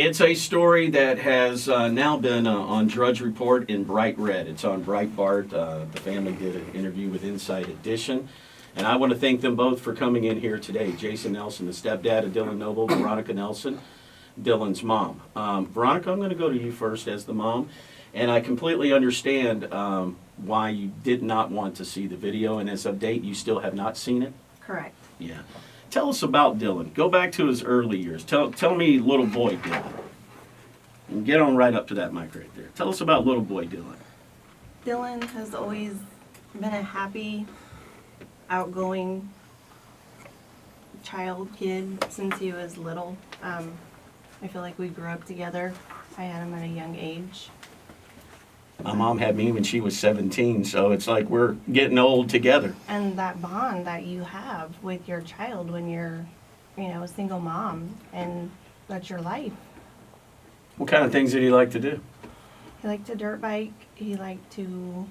It's a story that has now been on Drudge Report in bright red. It's on Breitbart. The family did an interview with Inside Edition. And I want to thank them both for coming in here today. Jason Nelson, the stepdad of Dylan Noble, Veronica Nelson, Dylan's mom. Veronica, I'm going to go to you first as the mom. And I completely understand why you did not want to see the video. And as of date, you still have not seen it? Correct. Yeah. Tell us about Dylan. Go back to his early years. Tell me little boy Dylan. And get on right up to that mic right there. Tell us about little boy Dylan. Dylan has always been a happy, outgoing kid since he was little. I feel like we grew up together. I had him at a young age. My mom had me when she was 17, so it's like we're getting old together. And that bond that you have with your child when you're, a single mom, and that's your life. What kind of things did he like to do? He liked to dirt bike. He liked to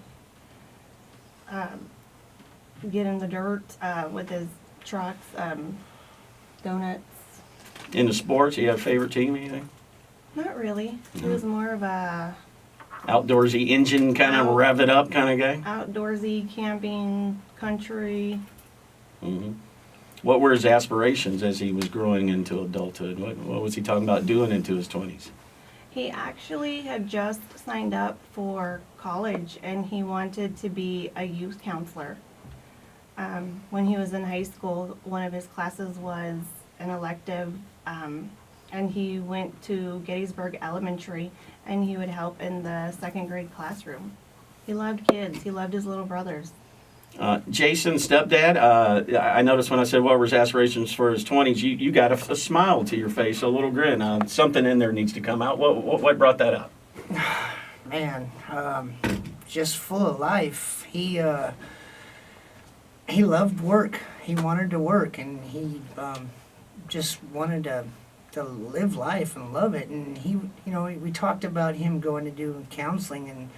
get in the dirt with his trucks, donuts. In the sports, you have a favorite team or anything? Not really. No. He was more of a Outdoorsy, engine kind of rev it up kind of guy? outdoorsy, camping, country. Mm-hmm. What were his aspirations as he was growing into adulthood? What was he talking about doing into his 20s? He actually had just signed up for college, and he wanted to be a youth counselor. When he was in high school, one of his classes was an elective, and he went to Gettysburg Elementary, and he would help in the second grade classroom. He loved kids. He loved his little brothers. Jason, stepdad, I noticed when I said what were his aspirations for his 20s, you got a smile to your face, a little grin. Something in there needs to come out. What brought that up? Man, just full of life. He loved work. He wanted to work, and he just wanted to live life and love it. And he, we talked about him going to do counseling,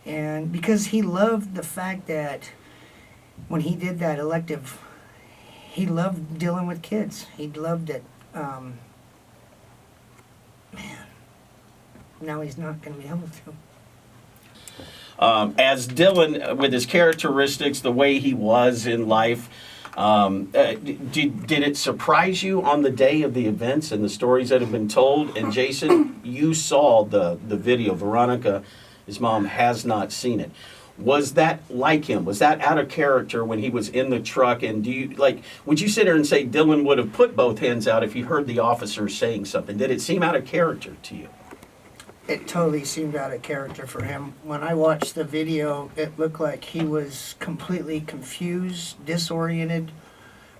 and because he loved the fact that when he did that elective, he loved dealing with kids. He loved it. Man, now he's not going to be able to. As Dylan, with his characteristics, the way he was in life, did it surprise you on the day of the events and the stories that have been told? And Jason, you saw the video. Veronica, his mom, has not seen it. Was that like him? Was that out of character when he was in the truck? And would you sit there and say Dylan would have put both hands out if he heard the officer saying something? Did it seem out of character to you? It totally seemed out of character for him. When I watched the video, it looked like he was completely confused, disoriented,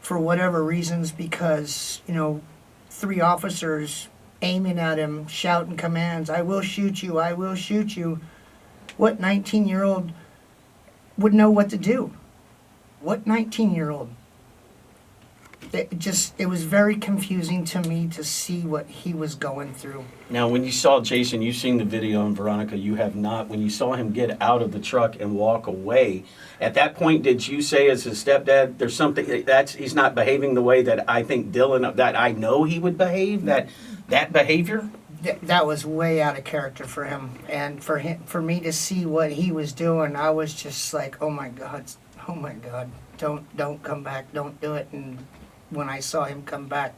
for whatever reasons, because, 3 officers aiming at him, shouting commands, "I will shoot you, I will shoot you." What 19-year-old would know what to do? What 19-year-old? It was very confusing to me to see what he was going through. Now, when you saw Jason, you've seen the video, and Veronica, you have not. When you saw him get out of the truck and walk away, at that point, did you say as his stepdad, there's something, he's not behaving the way that I think Dylan, that I know he would behave, that behavior? That was way out of character for him. And for me to see what he was doing, I was just like, oh my God, don't come back, don't do it. And when I saw him come back,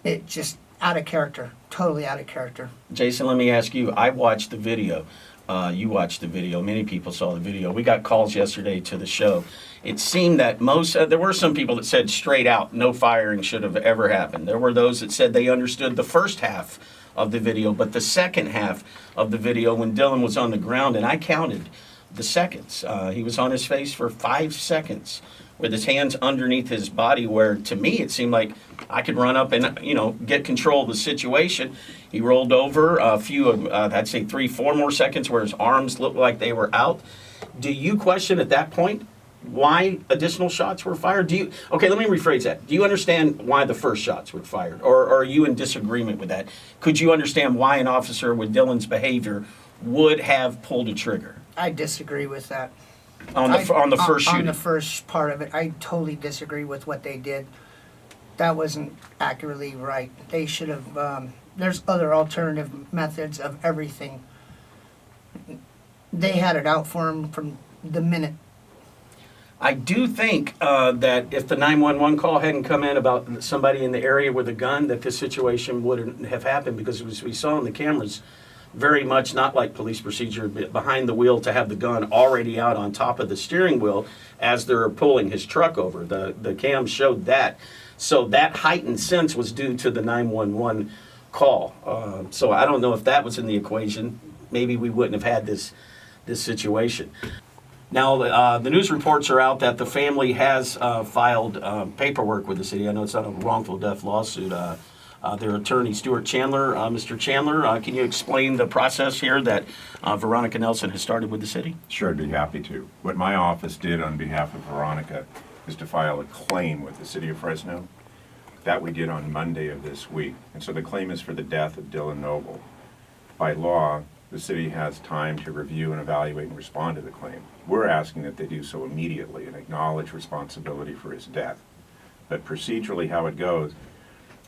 it just out of character, totally out of character. Jason, let me ask you, I watched the video. You watched the video. Many people saw the video. We got calls yesterday to the show. It seemed that there were some people that said straight out, no firing should have ever happened. There were those that said they understood the first half of the video, but the second half of the video when Dylan was on the ground, and I counted the seconds. He was on his face for 5 seconds with his hands underneath his body, where to me it seemed like I could run up and get control of the situation. He rolled over a few, I'd say 3-4 more seconds where his arms looked like they were out. Do you question at that point why additional shots were fired? Okay, let me rephrase that. Do you understand why the first shots were fired, or are you in disagreement with that? Could you understand why an officer with Dylan's behavior would have pulled a trigger? I disagree with that. On the first shooting? On the first part of it, I totally disagree with what they did. that wasn't accurately right. They should have, there's other alternative methods of everything. They had it out for him from the minute. I do think that if the 911 call hadn't come in about somebody in the area with a gun, that this situation wouldn't have happened, because as we saw in the cameras, very much not like police procedure, but behind the wheel to have the gun already out on top of the steering wheel as they're pulling his truck over. The cam showed that. So that heightened sense was due to the 911 call. So I don't know if that was in the equation. Maybe we wouldn't have had this situation. Now, the news reports are out that the family has filed paperwork with the city. I know it's not a wrongful death lawsuit. Their attorney, Stuart Chandler. Mr. Chandler, can you explain the process here that Veronica Nelson has started with the city? Sure, I'd be happy to. What my office did on behalf of Veronica is to file a claim with the city of Fresno. That we did on Monday of this week. And so the claim is for the death of Dylan Noble. By law, the city has time to review and evaluate and respond to the claim. We're asking that they do so immediately and acknowledge responsibility for his death. But procedurally, how it goes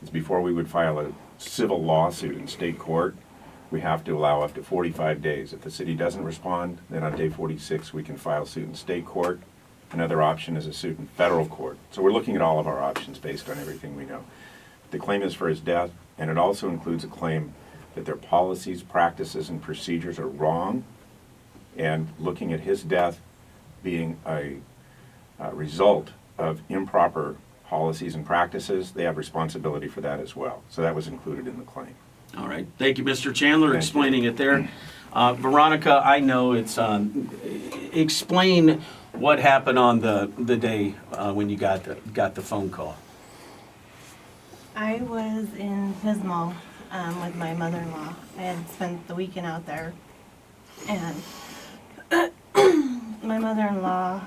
is before we would file a civil lawsuit in state court, we have to allow up to 45 days. If the city doesn't respond, then on day 46 we can file suit in state court. Another option is a suit in federal court. So we're looking at all of our options based on everything we know. The claim is for his death, and it also includes a claim that their policies, practices, and procedures are wrong, and looking at his death being a result of improper policies and practices, they have responsibility for that as well. So that was included in the claim. All right. Thank you, Mr. Chandler, Thank explaining it there. Veronica, I know it's explain what happened on the day when you got the phone call. I was in Pismo with my mother-in-law. I had spent the weekend out there, and my mother-in-law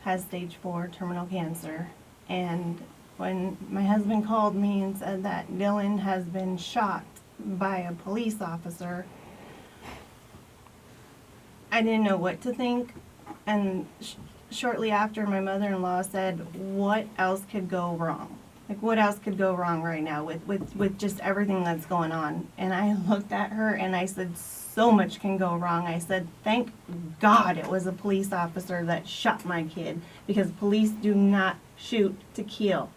has stage 4 terminal cancer. And when my husband called me and said that Dylan has been shot by a police officer, I didn't know what to think. And shortly after, my mother-in-law said, what else could go wrong? Like, what else could go wrong right now with just everything that's going on? And I looked at her and I said, so much can go wrong. I said, thank God it was a police officer that shot my kid, because police do not shoot to kill.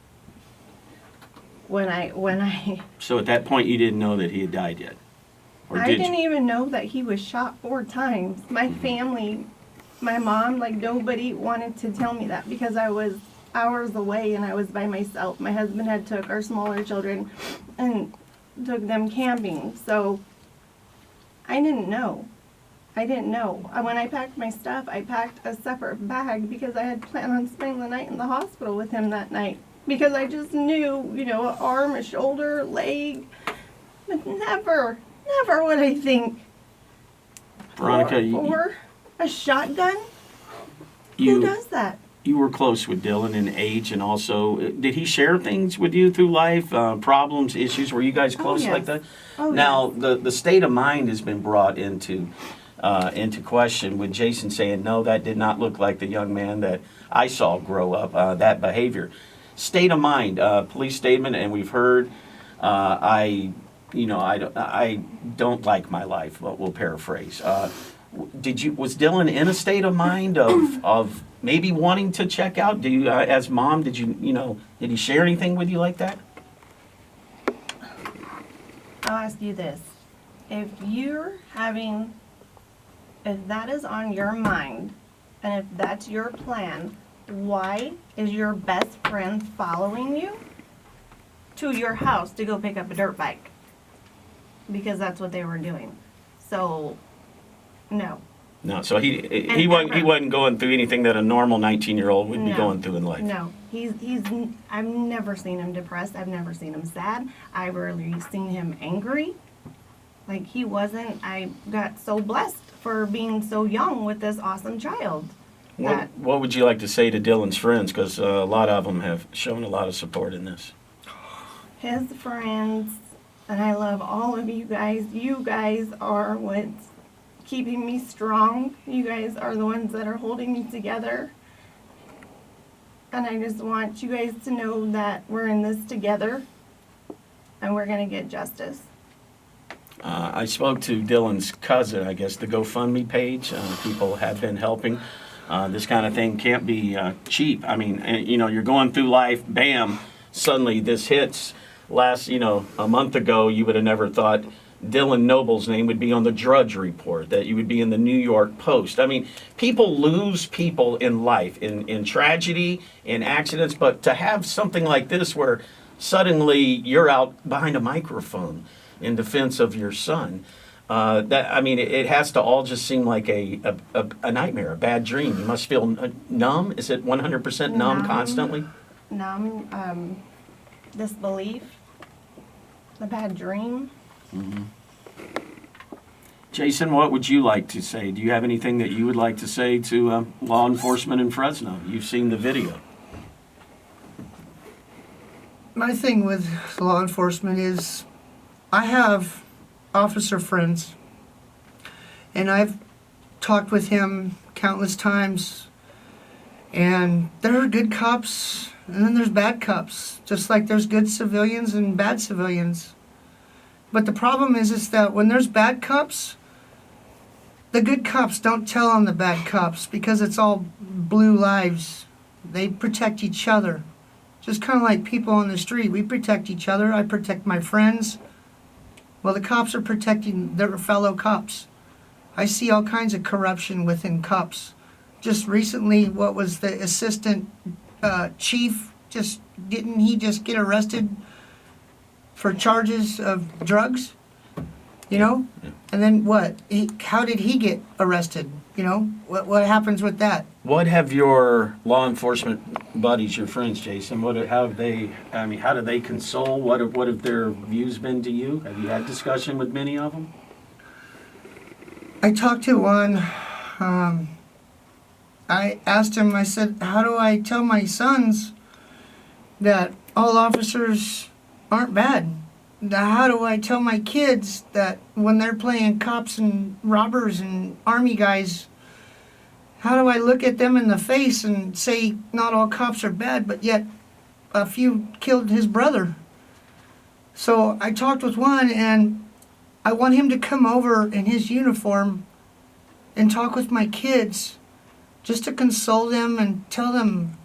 When I So at that point, you didn't know that he had died yet? Or I did didn't you? even know that he was shot 4 times. My family, my mom, like, nobody wanted to tell me that, because I was hours away and I was by myself. My husband had took our smaller children and took them camping. So I didn't know. When I packed my stuff, I packed a separate bag, because I had planned on spending the night in the hospital with him that night. Because I just knew, an arm, a shoulder, leg. But never would I think Veronica, for a shotgun? Who you does that? you were close with Dylan in age, and also, did he share things with you through life, problems, issues? Were you guys close yes. like that? Oh, Now, the state of mind has been brought into question, with Jason saying, no, that did not look like the young man that I saw grow up, that behavior. State of mind, police statement, and we've heard, I don't like my life, but we'll paraphrase. Was Dylan in a state of mind of maybe wanting to check out? Do you, as mom, did he share anything with you like that? I'll ask you this. If that is on your mind, and if that's your plan, why is your best friend following you to your house to go pick up a dirt bike? Because that's what they were doing. So, no. No, so he wasn't going through anything that a normal 19-year-old would be going through in life. No, I've never seen him depressed. I've never seen him sad. I've rarely seen him angry. Like, he wasn't. I got so blessed for being so young with this awesome child. What would you like to say to Dylan's friends? Because a lot of them have shown a lot of support in this. His friends, and I love all of you guys. You guys are what's keeping me strong. You guys are the ones that are holding me together. And I just want you guys to know that we're in this together and we're going to get justice. I spoke to Dylan's cousin, I guess, the GoFundMe page. People have been helping. This kind of thing can't be cheap. I mean, you're going through life, bam, suddenly this hits. A month ago, you would have never thought Dylan Noble's name would be on the Drudge Report, that you would be in the New York Post. I mean, people lose people in life, in tragedy, in accidents, but to have something like this where suddenly you're out behind a microphone in defense of your son, it has to all just seem like a nightmare, a bad dream. You must feel numb. Is it 100% numb constantly? Numb, disbelief, the bad dream. Mm-hmm. Jason, what would you like to say? Do you have anything that you would like to say to law enforcement in Fresno? You've seen the video. My thing with law enforcement is I have officer friends, and I've talked with him countless times, and there are good cops and then there's bad cops, just like there's good civilians and bad civilians. But the problem is that when there's bad cops, the good cops don't tell on the bad cops because it's all blue lives. They protect each other. Just kind of like people on the street. We protect each other. I protect my friends. Well, the cops are protecting their fellow cops. I see all kinds of corruption within cops. Just recently, what was the assistant chief, didn't he just get arrested for charges of drugs? And then what? How did he get arrested? What happens with that? What have your law enforcement buddies, your friends, Jason, how do they console? What have their views been to you? Have you had discussion with many of them? I talked to one. I asked him, I said, how do I tell my sons that all officers aren't bad? How do I tell my kids that when they're playing cops and robbers and army guys, how do I look at them in the face and say not all cops are bad, but yet a few killed his brother? So I talked with one, and I want him to come over in his uniform and talk with my kids just to console them and tell them,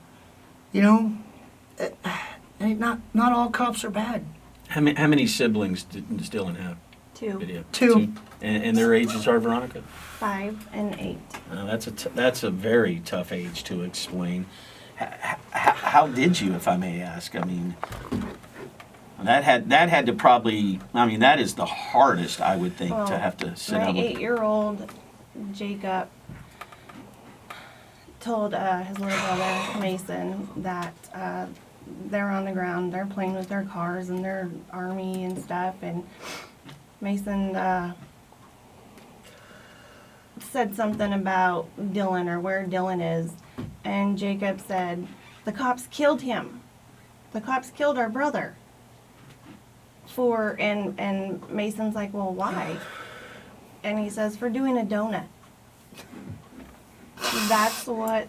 not all cops are bad. How many siblings does Dylan have? Two. And their ages are, Veronica? 5 and 8. That's a very tough age to explain. How did you, if I may ask? I mean, that had to probably. I mean, that is the hardest, I would think, to have to sit down with. My 8-year-old Jacob told his little brother Mason that they're on the ground, they're playing with their cars and their army and stuff, and Mason said something about Dylan or where Dylan is, and Jacob said, the cops killed him. The cops killed our brother. And Mason's like, well, why? And he says, for doing a donut. That's what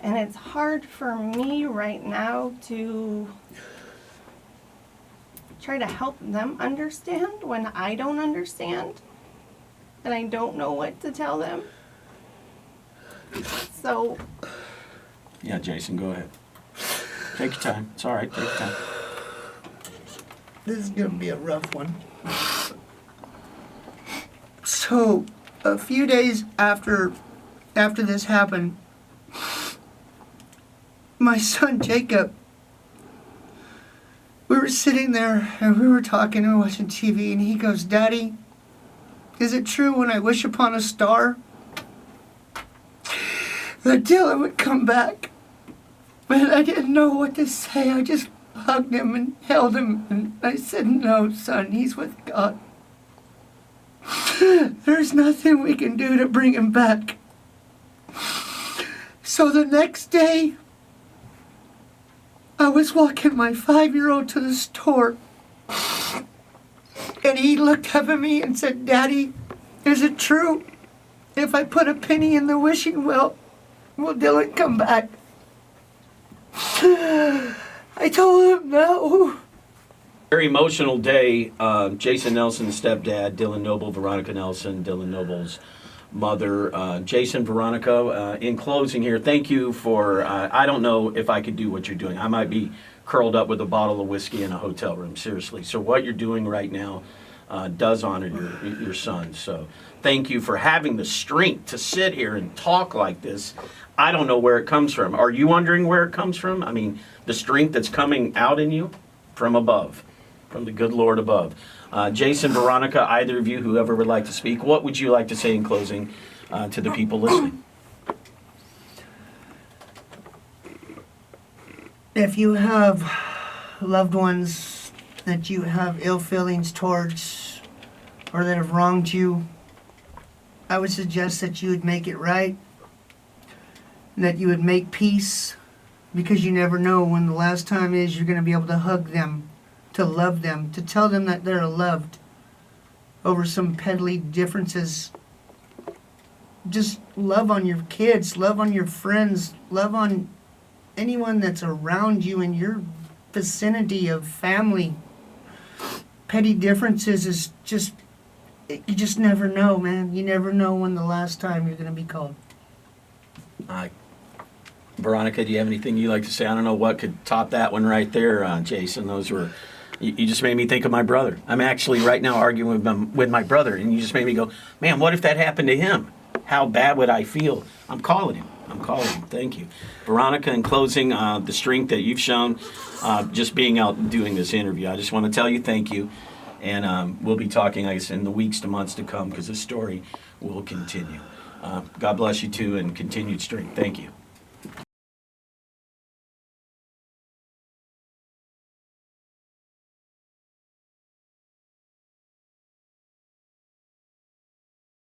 and it's hard for me right now to try to help them understand when I don't understand and I don't know what to tell them. So. Yeah, Jason, go ahead. Take your time. It's all right. Take your time. This is going to be a rough one. So, a few days after this happened, my son Jacob, we were sitting there and we were talking and watching TV, and he goes, Daddy, is it true when I wish upon a star that Dylan would come back? And I didn't know what to say. I just hugged him and held him, and I said, no, son, he's with God. There's nothing we can do to bring him back. So the next day, I was walking my 5-year-old to the store, and he looked up at me and said, Daddy, is it true? If I put a penny in the wishing well, will Dylan come back? I told him no. Very emotional day. Jason Nelson's stepdad, Dylan Noble, Veronica Nelson, Dylan Noble's mother. Jason, Veronica, in closing here, thank you for, I don't know if I could do what you're doing. I might be curled up with a bottle of whiskey in a hotel room, seriously. So what you're doing right now does honor your son. So thank you for having the strength to sit here and talk like this. I don't know where it comes from. Are you wondering where it comes from? I mean, the strength that's coming out in you from above, from the good Lord above. Jason, Veronica, either of you, whoever would like to speak, what would you like to say in closing to the people listening? If you have loved ones that you have ill feelings towards or that have wronged you, I would suggest that you would make it right, that you would make peace, because you never know when the last time is you're going to be able to hug them, to love them, to tell them that they're loved over some petty differences. Just love on your kids, love on your friends, love on anyone that's around you in your vicinity of family. Petty differences is just, you just never know, man. You never know when the last time you're going to be called. Veronica, do you have anything you'd like to say? I don't know what could top that one right there, Jason. Those were, you just made me think of my brother. I'm actually right now arguing with my brother, and you just made me go, man, what if that happened to him? How bad would I feel? I'm calling him. Thank you. Veronica, in closing, the strength that you've shown just being out and doing this interview, I just want to tell you thank you. And we'll be talking, I guess, in the weeks to months to come, because this story will continue. God bless you too, and continued strength. Thank you.